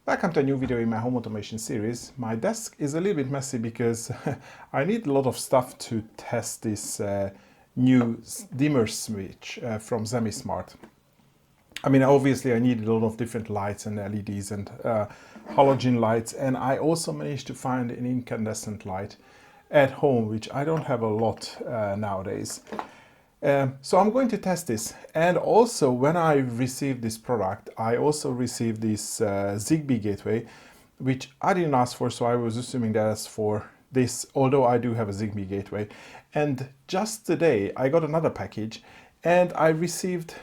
Welcome to a new video in my home automation series. My desk is a little bit messy because I need a lot of stuff to test this new dimmer switch from Zemismart. I mean, obviously I need a lot of different lights and LEDs and halogen lights, and I also managed to find an incandescent light at home, which I don't have a lot nowadays. So I'm going to test this, and also when I received this product, I also received this Zigbee gateway, which I didn't ask for, so I was assuming that's for this, although I do have a Zigbee gateway. And just today I got another package and I received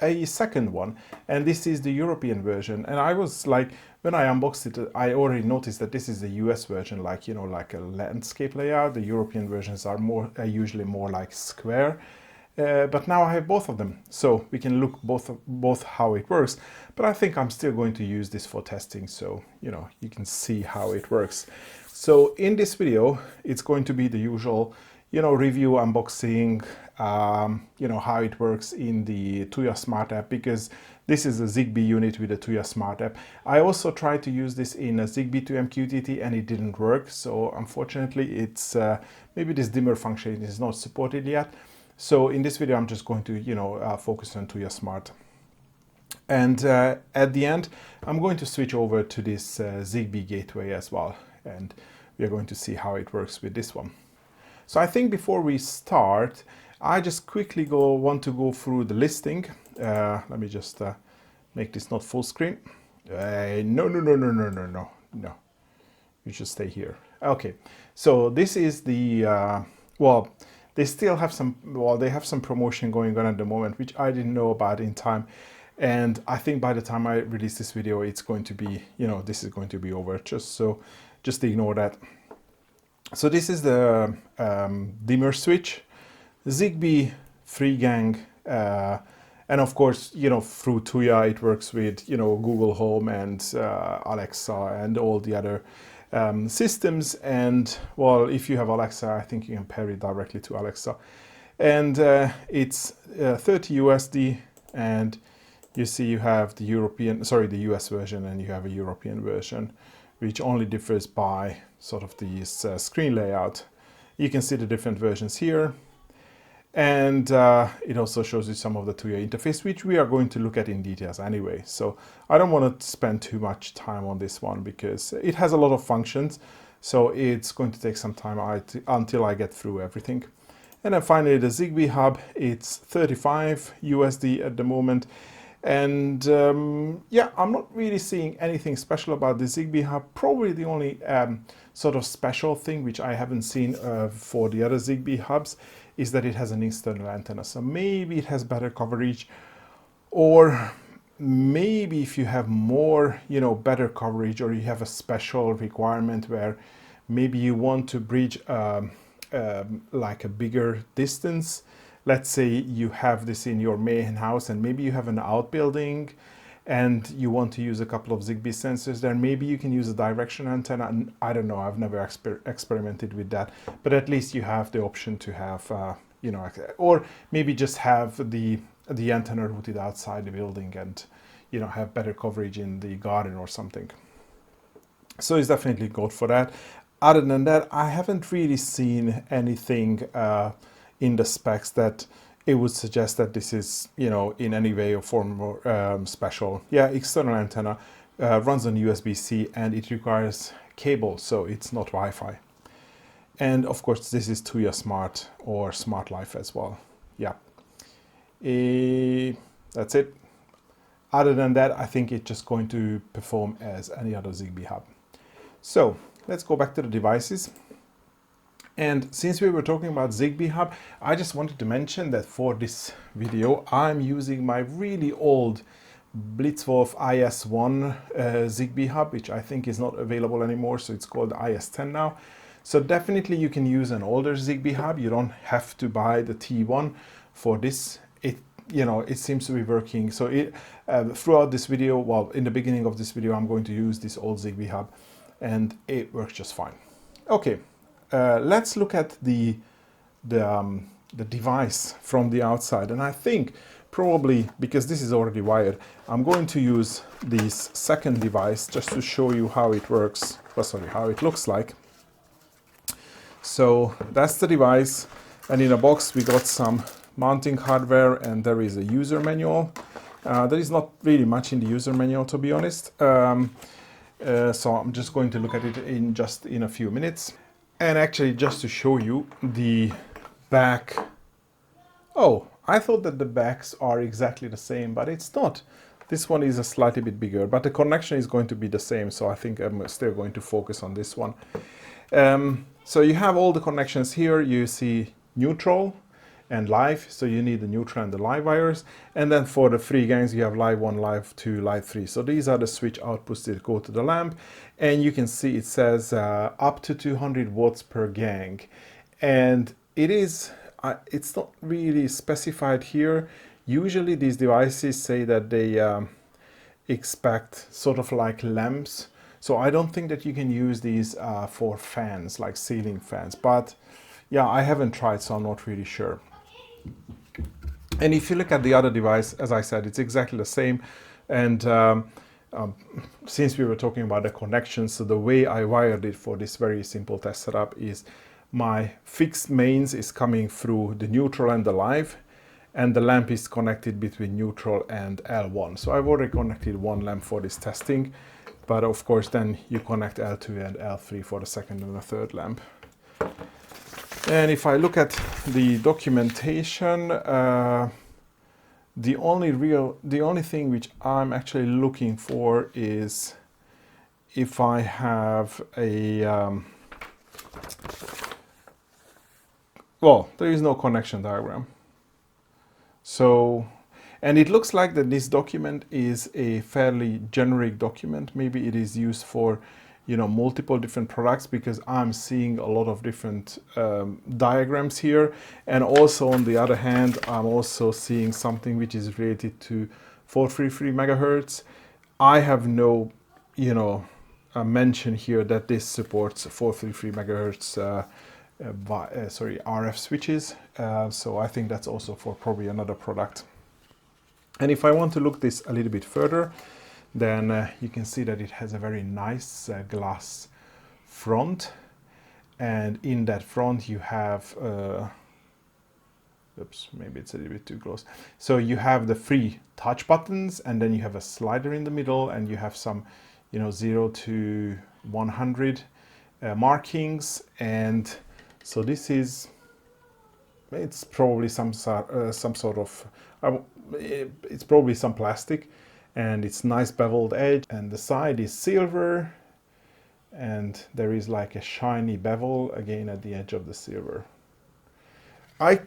a second one, and this is the European version. And I was like, when I unboxed it, I already noticed that this is the US version, like, you know, like a landscape layout. The European versions are more usually more like square. But now I have both of them, so we can look both how it works. But I think I'm still going to use this for testing, so you can see how it works. So in this video, it's going to be the usual, review, unboxing, how it works in the Tuya Smart app, because this is a Zigbee unit with a Tuya Smart app. I also tried to use this in a Zigbee to MQTT and it didn't work. So unfortunately, it's maybe this dimmer function is not supported yet. So in this video, I'm just going to, focus on Tuya Smart. And at the end, I'm going to switch over to this Zigbee gateway as well. And we are going to see how it works with this one. So I think before we start, I just quickly want to go through the listing. Let me just make this not full screen. No. You should stay here. Okay, so this is the, they still have they have some promotion going on at the moment, which I didn't know about in time. And I think by the time I release this video, it's going to be, this is going to be over. Just ignore that. So this is the dimmer switch, Zigbee 3-gang, and of course, through Tuya, it works with, Google Home and Alexa and all the other systems. And well, if you have Alexa, I think you can pair it directly to Alexa. And it's 30 USD, and you see you have the the US version, and you have a European version, which only differs by sort of this screen layout. You can see the different versions here. And it also shows you some of the Tuya interface, which we are going to look at in details anyway. So I don't want to spend too much time on this one because it has a lot of functions. So it's going to take some time until I get through everything. And then finally the Zigbee hub, it's 35 USD at the moment. And yeah, I'm not really seeing anything special about the Zigbee hub. Probably the only sort of special thing which I haven't seen for the other Zigbee hubs is that it has an external antenna. So maybe it has better coverage, or maybe if you have more, better coverage, or you have a special requirement where maybe you want to bridge like a bigger distance. Let's say you have this in your main house and maybe you have an outbuilding and you want to use a couple of Zigbee sensors, then maybe you can use a direction antenna. And I don't know, I've never experimented with that, but at least you have the option to have, or maybe just have the antenna routed outside the building and, have better coverage in the garden or something. So it's definitely good for that. Other than that, I haven't really seen anything in the specs that it would suggest that this is, in any way or form more special. Yeah, external antenna, runs on USB-C, and it requires cable, so it's not Wi-Fi. And of course, this is Tuya Smart or Smart Life as well. Yeah, that's it. Other than that, I think it's just going to perform as any other Zigbee hub. So let's go back to the devices. And since we were talking about Zigbee hub, I just wanted to mention that for this video, I'm using my really old Blitzwolf IS1 Zigbee hub, which I think is not available anymore. So it's called IS10 now. So definitely you can use an older Zigbee hub. You don't have to buy the T1 for this. It seems to be working. So throughout this video, well, in the beginning of this video, I'm going to use this old Zigbee hub, and it works just fine. Okay. Let's look at the device from the outside, and I think probably, because this is already wired, I'm going to use this second device just to show you how it works, how it looks like. So that's the device, and in a box we got some mounting hardware, and there is a user manual. There is not really much in the user manual, to be honest. So I'm just going to look at it in a few minutes. And actually, just to show you the back. Oh, I thought that the backs are exactly the same, but it's not. This one is a slightly bit bigger, but the connection is going to be the same. So I think I'm still going to focus on this one. So you have all the connections here. You see neutral and live, so you need the neutral and the live wires. And then for the three gangs, you have live 1, live 2, live 3. So these are the switch outputs that go to the lamp. And you can see it says up to 200 watts per gang. And it is, it's not really specified here. Usually these devices say that they expect sort of like lamps. So I don't think that you can use these for fans, like ceiling fans. But yeah, I haven't tried, so I'm not really sure. And if you look at the other device, as I said, it's exactly the same. And since we were talking about the connections, so the way I wired it for this very simple test setup is my fixed mains is coming through the neutral and the live, and the lamp is connected between neutral and L1. So I've already connected one lamp for this testing, but of course then you connect L2 and L3 for the second and the third lamp. And if I look at the documentation, the only thing which I'm actually looking for is if I have a, well, there is no connection diagram. So, and it looks like that this document is a fairly generic document. Maybe it is used for, multiple different products, because I'm seeing a lot of different diagrams here. And also on the other hand, I'm also seeing something which is related to 433 megahertz. I have no, mention here that this supports 433 megahertz RF switches. So I think that's also for probably another product. And if I want to look this a little bit further, then you can see that it has a very nice glass front, and in that front you have oops, maybe it's a little bit too close. So you have the 3 touch buttons, and then you have a slider in the middle, and you have some 0 to 100 markings. And so this is, it's probably some sort of it's probably some plastic, and it's nice beveled edge, and the side is silver, and there is like a shiny bevel again at the edge of the silver. I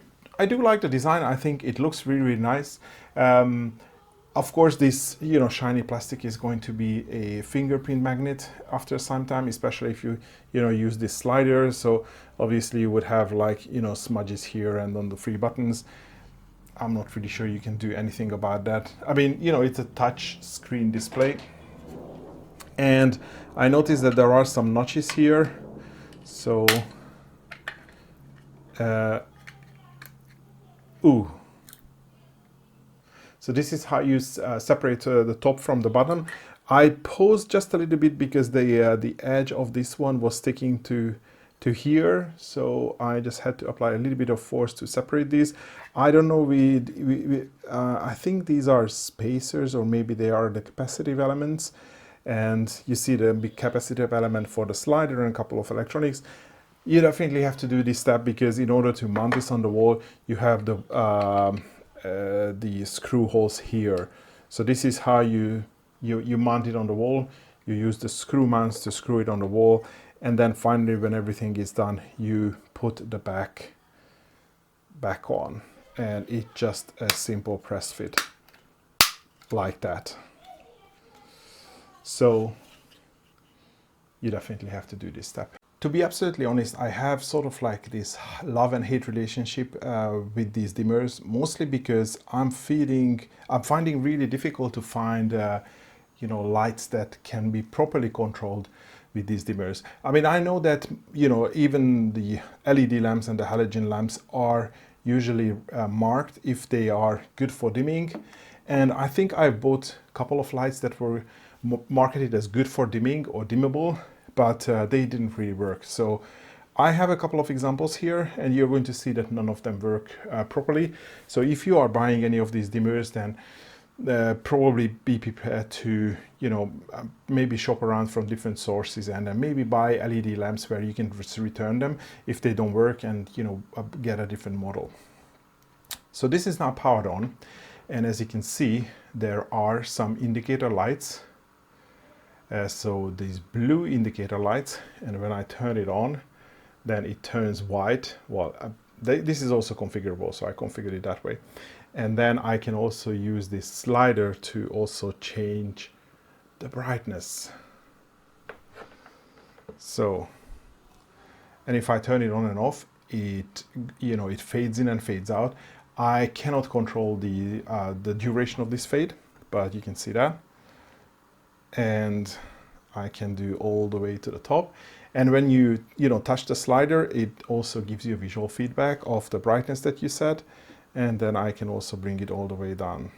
do like the design. I think it looks really, really nice. Of course, this shiny plastic is going to be a fingerprint magnet after some time, especially if you use this slider. So obviously you would have like smudges here and on the 3 buttons. I'm not really sure you can do anything about that. I mean, it's a touch screen display. And I noticed that there are some notches here. So, So this is how you separate the top from the bottom. I paused just a little bit because the edge of this one was sticking to here, so I just had to apply a little bit of force to separate these. I don't know, I think these are spacers, or maybe they are the capacitive elements. And you see the big capacitive element for the slider and a couple of electronics. You definitely have to do this step, because in order to mount this on the wall, you have the screw holes here. So this is how you mount it on the wall. You use the screw mounts to screw it on the wall, and then finally, when everything is done, you put the back on, and it's just a simple press fit like that. So you definitely have to do this step. To be absolutely honest, I have sort of like this love and hate relationship with these dimmers, mostly because I'm finding really difficult to find lights that can be properly controlled with these dimmers. I mean, I know that even the LED lamps and the halogen lamps are usually marked if they are good for dimming. And I think I bought a couple of lights that were marketed as good for dimming or dimmable, but they didn't really work. So I have a couple of examples here, and you're going to see that none of them work properly. So if you are buying any of these dimmers, then probably be prepared to, maybe shop around from different sources, and maybe buy LED lamps where you can return them if they don't work, and get a different model. So this is now powered on, and as you can see, there are some indicator lights. So these blue indicator lights, and when I turn it on, then it turns white. Well, this is also configurable, so I configured it that way. And then I can also use this slider to also change the brightness. So, and if I turn it on and off, it fades in and fades out. I cannot control the duration of this fade, but you can see that. And I can do all the way to the top. And when you touch the slider, it also gives you a visual feedback of the brightness that you set. And then I can also bring it all the way down.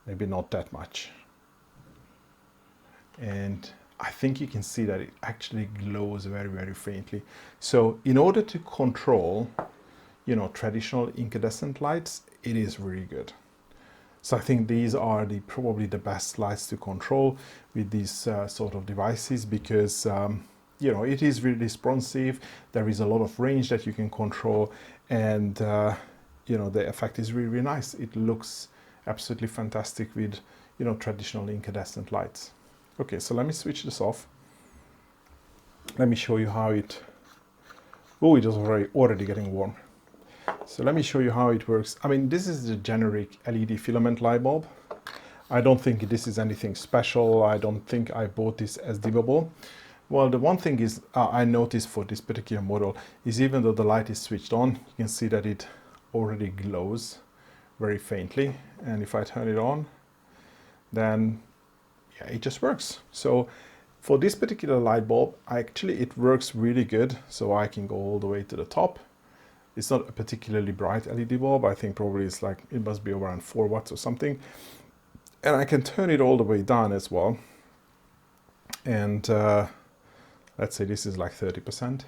Maybe not that much. And I think you can see that it actually glows very, very faintly. So in order to control, traditional incandescent lights, it is really good. So I think these are probably the best lights to control with these sort of devices, because it is really responsive. There is a lot of range that you can control, and the effect is really, really nice. It looks absolutely fantastic with traditional incandescent lights. Okay, so let me switch this off. Let me show you how it. Oh, it is already getting warm. So let me show you how it works. I mean, this is the generic LED filament light bulb. I don't think this is anything special. I don't think I bought this as dimmable. Well, the one thing is I noticed for this particular model is, even though the light is switched on, you can see that it already glows very faintly. And if I turn it on, then yeah, it just works. So for this particular light bulb, it works really good. So I can go all the way to the top. It's not a particularly bright LED bulb. I think probably it must be around 4 watts or something. And I can turn it all the way down as well. And let's say this is like 30%.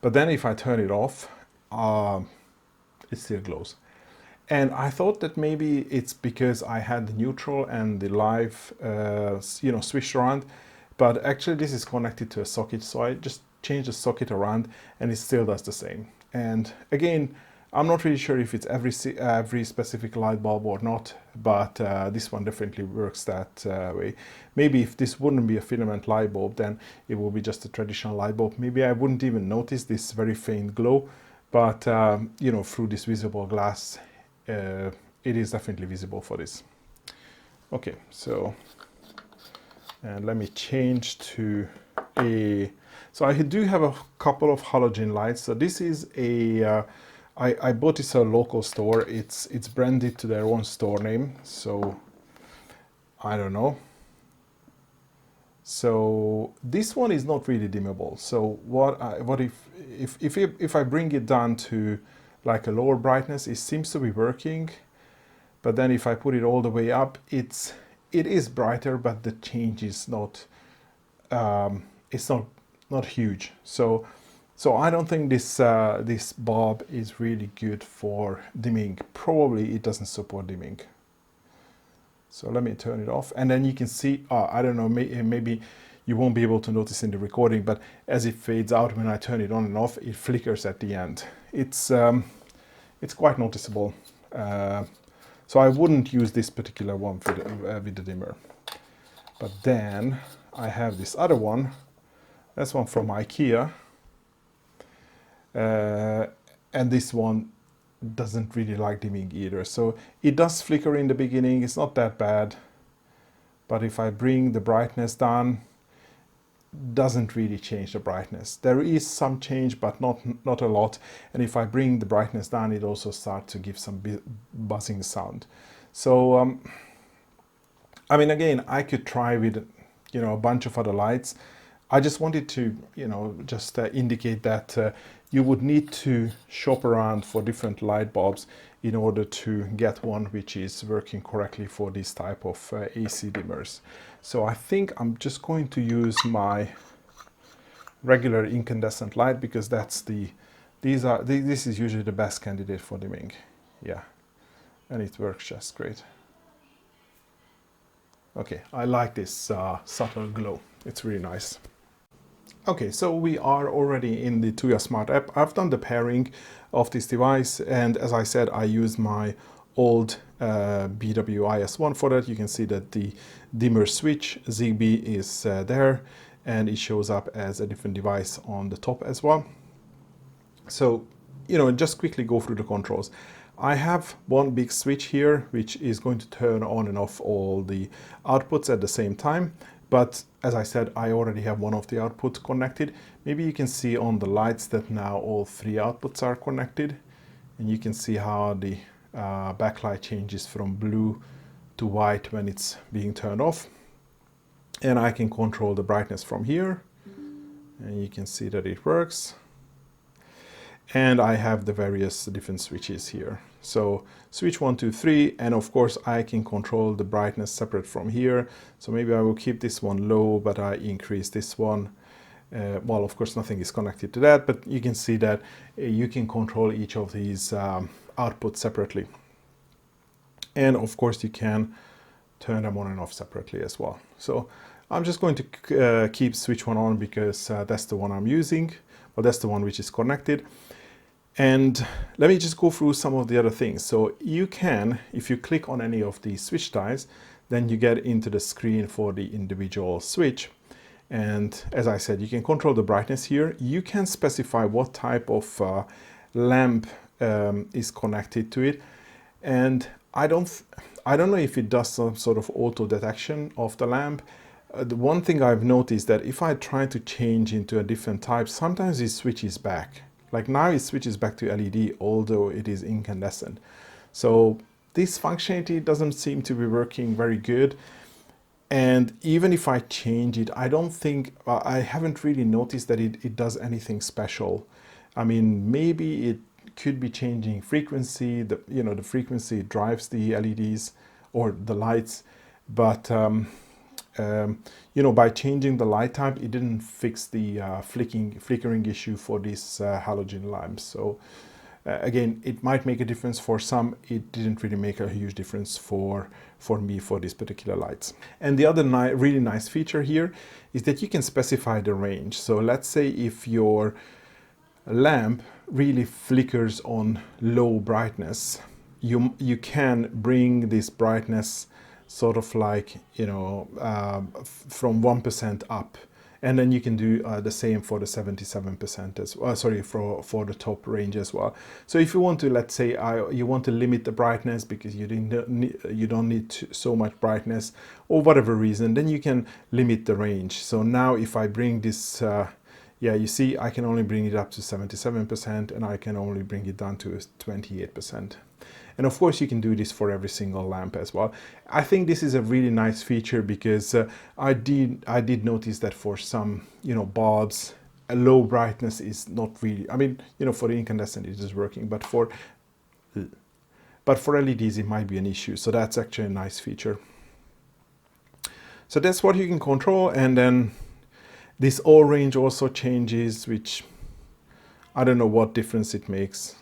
But then if I turn it off, it still glows. And I thought that maybe it's because I had the neutral and the live, switched around. But actually this is connected to a socket. So I just change the socket around and it still does the same. And again, I'm not really sure if it's every specific light bulb or not, but this one definitely works that way. Maybe if this wouldn't be a filament light bulb, then it would be just a traditional light bulb. Maybe I wouldn't even notice this very faint glow, but through this visible glass, it is definitely visible for this. Okay, so, and let me change to so I do have a couple of halogen lights. So this is I bought this at a local store. It's branded to their own store name. So I don't know. So this one is not really dimmable. So what if I bring it down to like a lower brightness, it seems to be working. But then if I put it all the way up, it is brighter, but the change is not. It's not huge. So I don't think this bulb is really good for dimming. Probably it doesn't support dimming. So let me turn it off, and then you can see, I don't know, maybe you won't be able to notice in the recording, but as it fades out when I turn it on and off, it flickers at the end. It's quite noticeable. So I wouldn't use this particular one with the dimmer. But then I have this other one. That's one from IKEA. And this one doesn't really like dimming either. So it does flicker in the beginning. It's not that bad. But if I bring the brightness down, doesn't really change the brightness. There is some change, but not a lot. And if I bring the brightness down, it also starts to give some buzzing sound. So, I mean, again, I could try with, a bunch of other lights. I just wanted to, just indicate that you would need to shop around for different light bulbs in order to get one which is working correctly for this type of AC dimmers. So I think I'm just going to use my regular incandescent light because this is usually the best candidate for dimming. Yeah, and it works just great. Okay, I like this subtle glow. It's really nice. Okay, so we are already in the Tuya Smart app. I've done the pairing of this device, and as I said, I used my old BWIS1 for that. You can see that the dimmer switch Zigbee is there, and it shows up as a different device on the top as well. So, just quickly go through the controls. I have one big switch here, which is going to turn on and off all the outputs at the same time. But as I said, I already have one of the outputs connected. Maybe you can see on the lights that now all three outputs are connected. And you can see how the backlight changes from blue to white when it's being turned off. And I can control the brightness from here. And you can see that it works. And I have the various different switches here. So switch 1, 2, 3, and of course I can control the brightness separate from here. So maybe I will keep this one low, but I increase this one. Well, of course nothing is connected to that, but you can see that you can control each of these outputs separately. And of course you can turn them on and off separately as well. So I'm just going to keep switch 1 on because that's the one I'm using. Well, that's the one which is connected. And let me just go through some of the other things. So you can, if you click on any of these switch dials, then you get into the screen for the individual switch. And as I said, you can control the brightness here. You can specify what type of lamp is connected to it. And I don't know if it does some sort of auto detection of the lamp. The one thing I've noticed that if I try to change into a different type, sometimes it switches back. Like now it switches back to LED, although it is incandescent. So this functionality doesn't seem to be working very good. And even if I change it, I don't think, I haven't really noticed that it does anything special. I mean, maybe it could be changing frequency, the frequency drives the LEDs or the lights, but by changing the light type, it didn't fix the flickering issue for these halogen lamps. So again, it might make a difference for some. It didn't really make a huge difference for me for these particular lights. And the other really nice feature here is that you can specify the range. So let's say if your lamp really flickers on low brightness, you can bring this brightness sort of like, from 1% up. And then you can do the same for the 77% as well, for the top range as well. So if you want to, let's say you want to limit the brightness because you don't need so much brightness or whatever reason, then you can limit the range. So now if I bring this, you see I can only bring it up to 77% and I can only bring it down to 28%. And of course you can do this for every single lamp as well. I think this is a really nice feature because I did notice that for some bulbs, a low brightness is not really, I mean, for the incandescent it is working, but for LEDs it might be an issue. So that's actually a nice feature. So that's what you can control. And then this all range also changes, which I don't know what difference it makes.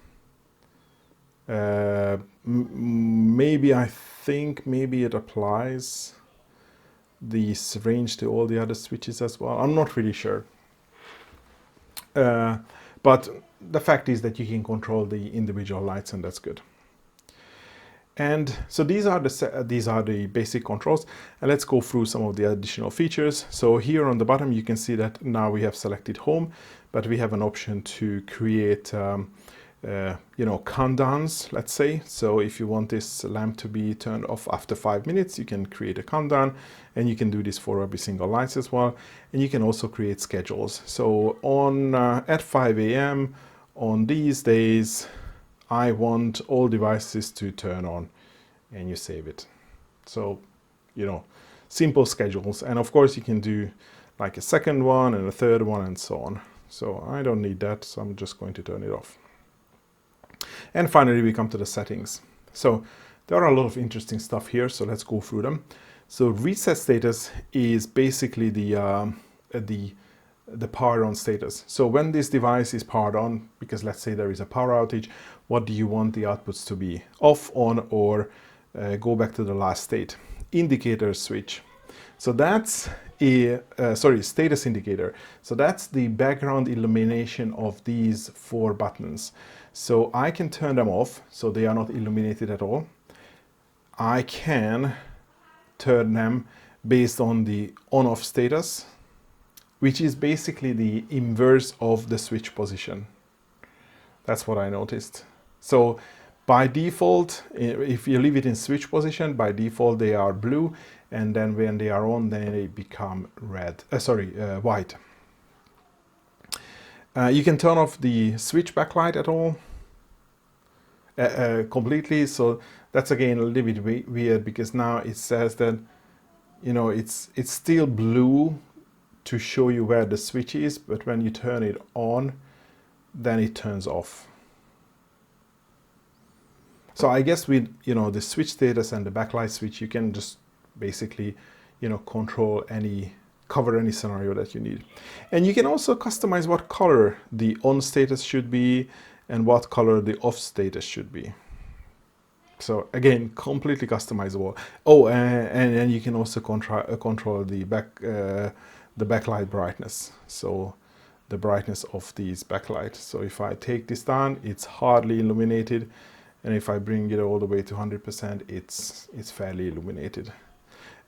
Maybe it applies this range to all the other switches as well. I'm not really sure. But the fact is that you can control the individual lights, and that's good. And so these are the basic controls, and let's go through some of the additional features. So here on the bottom you can see that now we have selected home, but we have an option to create countdowns, let's say. So if you want this lamp to be turned off after 5 minutes, you can create a countdown, and you can do this for every single light as well. And you can also create schedules. So on at 5 a.m. on these days, I want all devices to turn on, and you save it. So, simple schedules. And of course you can do like a second one and a third one and so on. So I don't need that, so I'm just going to turn it off. And finally, we come to the settings. So there are a lot of interesting stuff here, so let's go through them. So reset status is basically the power on status. So when this device is powered on, because let's say there is a power outage, what do you want the outputs to be? Off, on, or go back to the last state. Indicator switch. So that's a, status indicator. So that's the background illumination of these 4 buttons. So I can turn them off, so they are not illuminated at all. I can turn them based on the on-off status, which is basically the inverse of the switch position. That's what I noticed. So by default, if you leave it in switch position, by default they are blue, and then when they are on, then they become white. You can turn off the switch backlight at all, completely. So that's again a little bit weird, because now it says that, you know, it's still blue to show you where the switch is, but when you turn it on, then it turns off. So I guess with, you know, the switch status and the backlight switch, you can just basically, you know, cover any scenario that you need. And you can also customize what color the on status should be and what color the off status should be. So again, completely customizable. Oh, and you can also control the backlight brightness. So the brightness of these backlight. So if I take this down, it's hardly illuminated. And if I bring it all the way to 100%, it's fairly illuminated.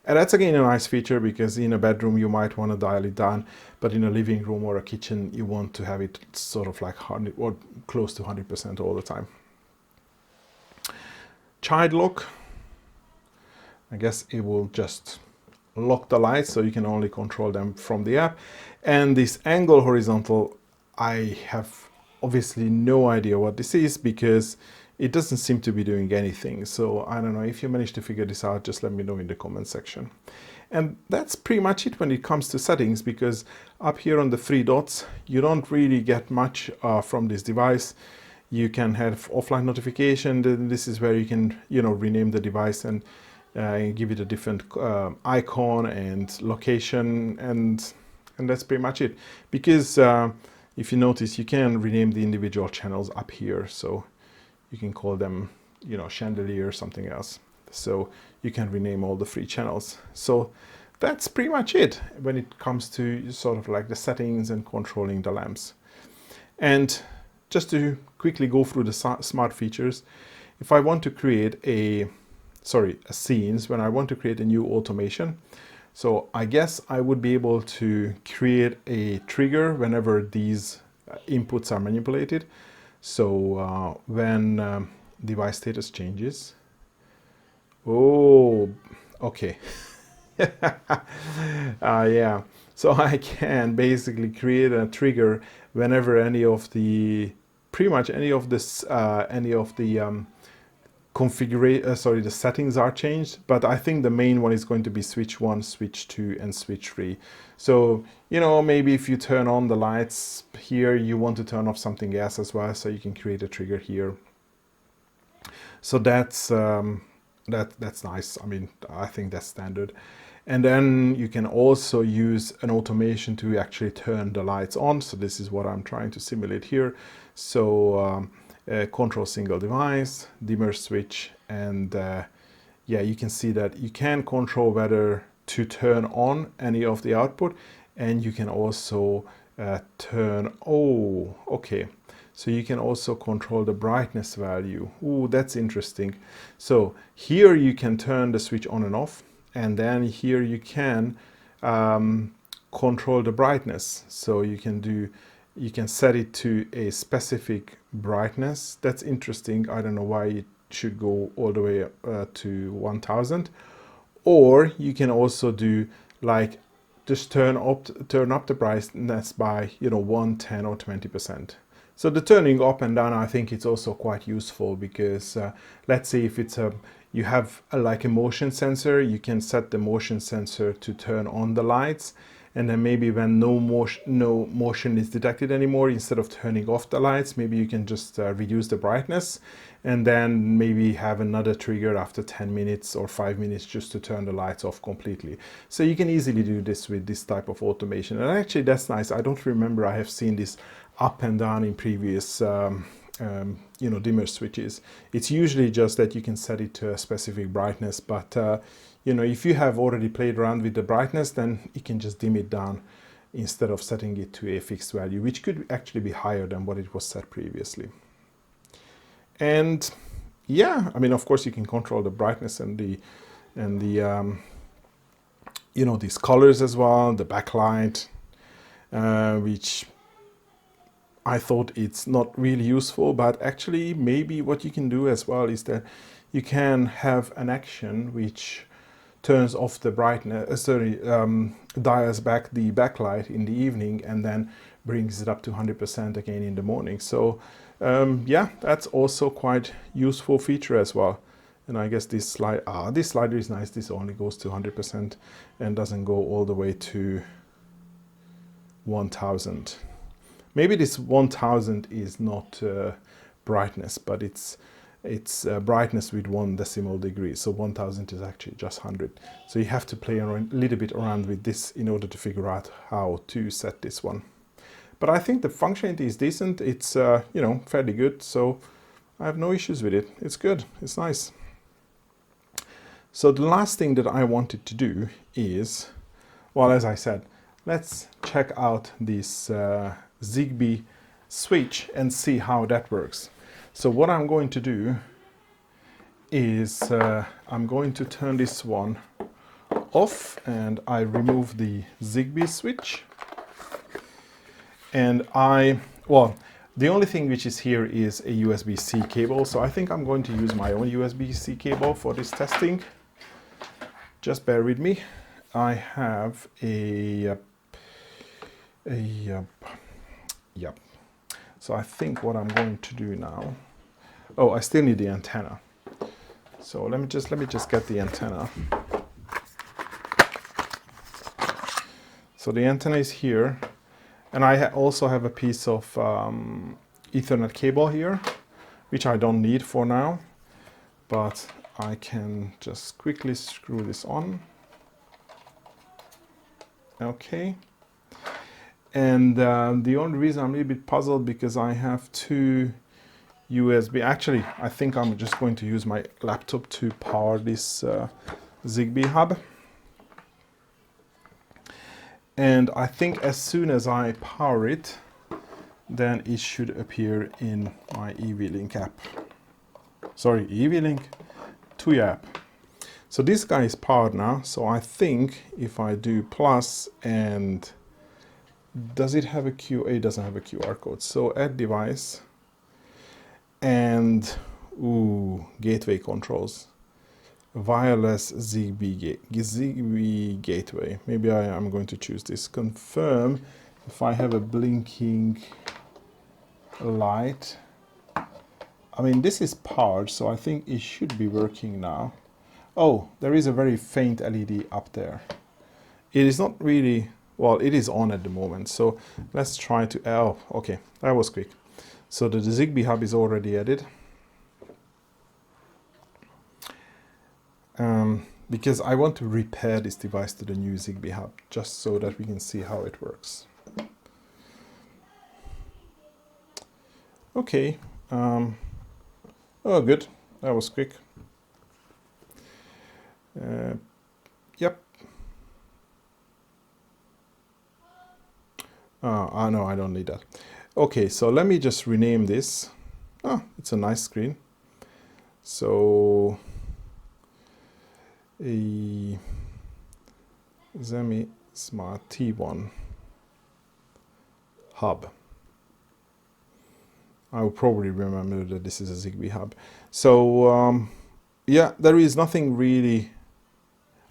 And that's again a nice feature, because in a bedroom you might want to dial it down, but in a living room or a kitchen you want to have it sort of like 100 or close to 100% all the time. Child lock. I guess it will just lock the lights, so you can only control them from the app. And this angle horizontal, I have obviously no idea what this is, because it doesn't seem to be doing anything. So I don't know, if you manage to figure this out, just let me know in the comment section. And that's pretty much it when it comes to settings, because up here on the 3 dots, you don't really get much from this device. You can have offline notification. Then this is where you can, you know, rename the device and give it a different icon and location, and that's pretty much it. Because if you notice, you can rename the individual channels up here. So you can call them, you know, chandelier or something else. So you can rename all the 3 channels. So that's pretty much it when it comes to sort of like the settings and controlling the lamps. And just to quickly go through the smart features, if I want to create a scenes, when I want to create a new automation, so I guess I would be able to create a trigger whenever these inputs are manipulated. So when device status changes, oh, okay. Yeah, so I can basically create a trigger whenever pretty much any of the the settings are changed. But I think the main one is going to be switch 1, switch 2, and switch 3. So, you know, maybe if you turn on the lights here, you want to turn off something else as well, so you can create a trigger here. So that's nice. I mean, I think that's standard. And then you can also use an automation to actually turn the lights on. So this is what I'm trying to simulate here. So control single device, dimmer switch, and yeah, you can see that you can control whether to turn on any of the output, and you can also so you can also control the brightness value. Ooh, that's interesting. So here you can turn the switch on and off, and then here you can control the brightness. So you can set it to a specific brightness. That's interesting. I don't know why it should go all the way to 1000. Or you can also do like just turn up the brightness by, you know, 1, 10, or 20%. So the turning up and down, I think it's also quite useful, because let's say if it's you have like a motion sensor, you can set the motion sensor to turn on the lights, and then maybe when no motion is detected anymore, instead of turning off the lights, maybe you can just reduce the brightness, and then maybe have another trigger after 10 minutes or 5 minutes just to turn the lights off completely. So you can easily do this with this type of automation, and actually that's nice. I don't remember I have seen this up and down in previous dimmer switches. It's usually just that you can set it to a specific brightness, but if you have already played around with the brightness, then you can just dim it down instead of setting it to a fixed value, which could actually be higher than what it was set previously. And yeah, I mean, of course you can control the brightness and the these colors as well, the backlight, which I thought it's not really useful, but actually maybe what you can do as well is that you can have an action which turns off the brightness, dials back the backlight in the evening and then brings it up to 100% again in the morning. So yeah, that's also quite useful feature as well. And I guess this slider is nice. This only goes to 100% and doesn't go all the way to 1000. Maybe this 1000 is not brightness, but it's brightness with 1 decimal degree. So 1000 is actually just 100. So you have to play a little bit around with this in order to figure out how to set this one. But I think the functionality is decent. It's fairly good. So I have no issues with it. It's good. It's nice. So the last thing that I wanted to do is, well, as I said, let's check out this Zigbee switch and see how that works. So what I'm going to do is I'm going to turn this one off, and I remove the Zigbee switch. And the only thing which is here is a USB-C cable. So I think I'm going to use my own USB-C cable for this testing. Just bear with me. I have yep. So I think what I'm going to do now, I still need the antenna. So let me just get the antenna. So the antenna is here, and I also have a piece of Ethernet cable here, which I don't need for now, but I can just quickly screw this on. Okay. And the only reason I'm a little bit puzzled because I have two USB. Actually, I think I'm just going to use my laptop to power this Zigbee hub. And I think as soon as I power it, then it should appear in my EV-Link app. Sorry, EV-Link TUI app. So this guy is powered now. So I think if I do plus and does it have a It doesn't have a QR code. So add device and gateway controls. Wireless Zigbee gateway. Maybe I'm going to choose this. Confirm if I have a blinking light. I mean, this is powered, so I think it should be working now. Oh, there is a very faint LED up there. It is not really, well, it is on at the moment. So let's try to, okay, that was quick. So the Zigbee hub is already added. Because I want to repair this device to the new Zigbee hub, just so that we can see how it works. Okay. Oh, good. That was quick. Yep. Oh, no, I don't need that. Okay, so let me just rename this. Oh, it's a nice screen. So a Zemismart T1 hub. I will probably remember that this is a Zigbee hub. So yeah, there is nothing really.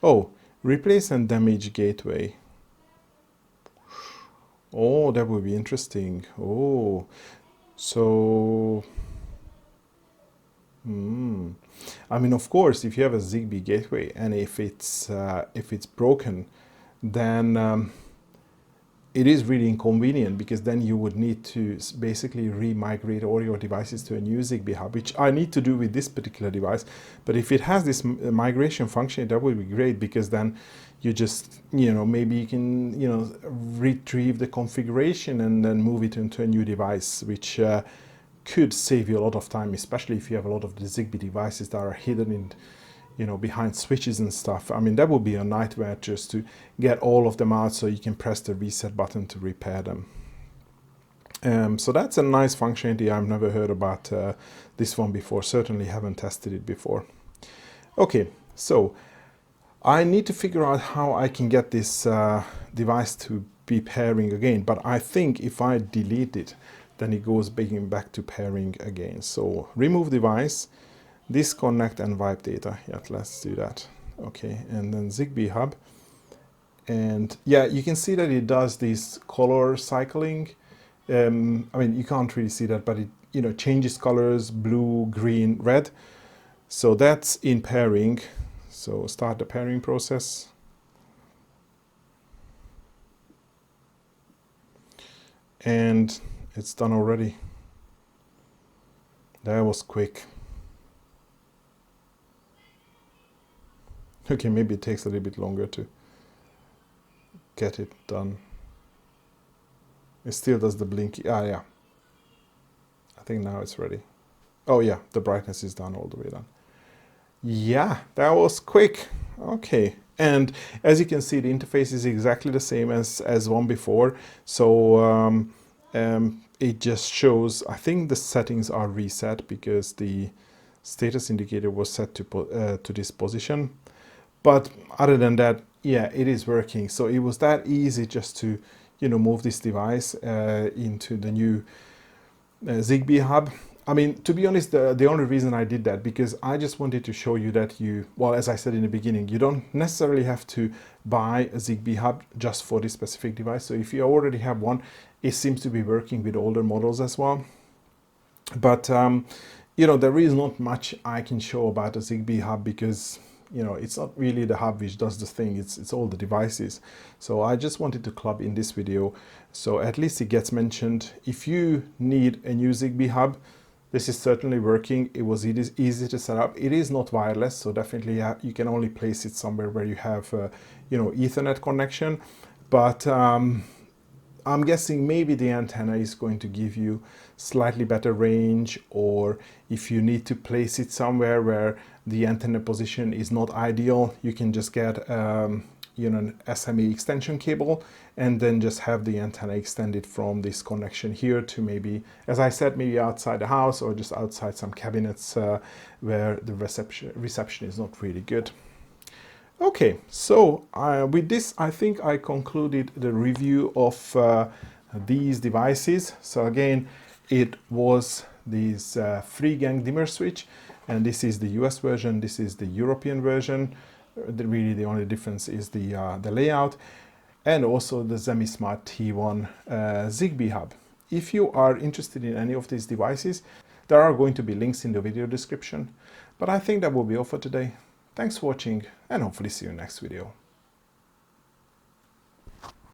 Oh, replace and damage gateway. Oh, that would be interesting. Oh, so I mean, of course, if you have a Zigbee gateway and if it's broken, then it is really inconvenient, because then you would need to basically re-migrate all your devices to a new Zigbee hub, which I need to do with this particular device. But if it has this migration function, that would be great, because then you just, maybe you can, retrieve the configuration and then move it into a new device, which could save you a lot of time, especially if you have a lot of the Zigbee devices that are hidden in, behind switches and stuff. I mean, that would be a nightmare just to get all of them out so you can press the reset button to repair them. So that's a nice functionality. I've never heard about this one before. Certainly haven't tested it before. Okay, so I need to figure out how I can get this device to be pairing again. But I think if I delete it, then it goes back to pairing again. So remove device, disconnect and wipe data. Yeah, let's do that. Okay, and then Zigbee hub. And yeah, you can see that it does this color cycling. I mean, you can't really see that, but it changes colors: blue, green, red. So that's in pairing. So start the pairing process. And it's done already. That was quick. Okay, maybe it takes a little bit longer to get it done. It still does the blinky. Ah, yeah. I think now it's ready. Oh yeah, the brightness is done, all the way done. Yeah, that was quick. Okay. And as you can see, the interface is exactly the same as one before. So it just shows, I think the settings are reset because the status indicator was set to this position. But other than that, yeah, it is working. So it was that easy just to, move this device into the new Zigbee hub. I mean, to be honest, the only reason I did that, because I just wanted to show you that well, as I said in the beginning, you don't necessarily have to buy a Zigbee hub just for this specific device. So if you already have one, it seems to be working with older models as well. But, there is not much I can show about a Zigbee hub, because it's not really the hub which does the thing, it's all the devices. So I just wanted to club in this video, so at least it gets mentioned. If you need a new Zigbee hub, this is certainly working. It was easy to set up. It is not wireless, so definitely you can only place it somewhere where you have Ethernet connection. But I'm guessing maybe the antenna is going to give you slightly better range, or if you need to place it somewhere where the antenna position is not ideal, you can just get an SME extension cable and then just have the antenna extended from this connection here to maybe, as I said, maybe outside the house or just outside some cabinets where the reception is not really good. Okay, so with this, I think I concluded the review of these devices. So again, it was this 3-gang dimmer switch, and this is the US version, this is the European version. Really the only difference is the layout, and also the Zemismart T1 Zigbee hub. If you are interested in any of these devices, there are going to be links in the video description. But I think that will be all for today. Thanks for watching, and hopefully see you in the next video.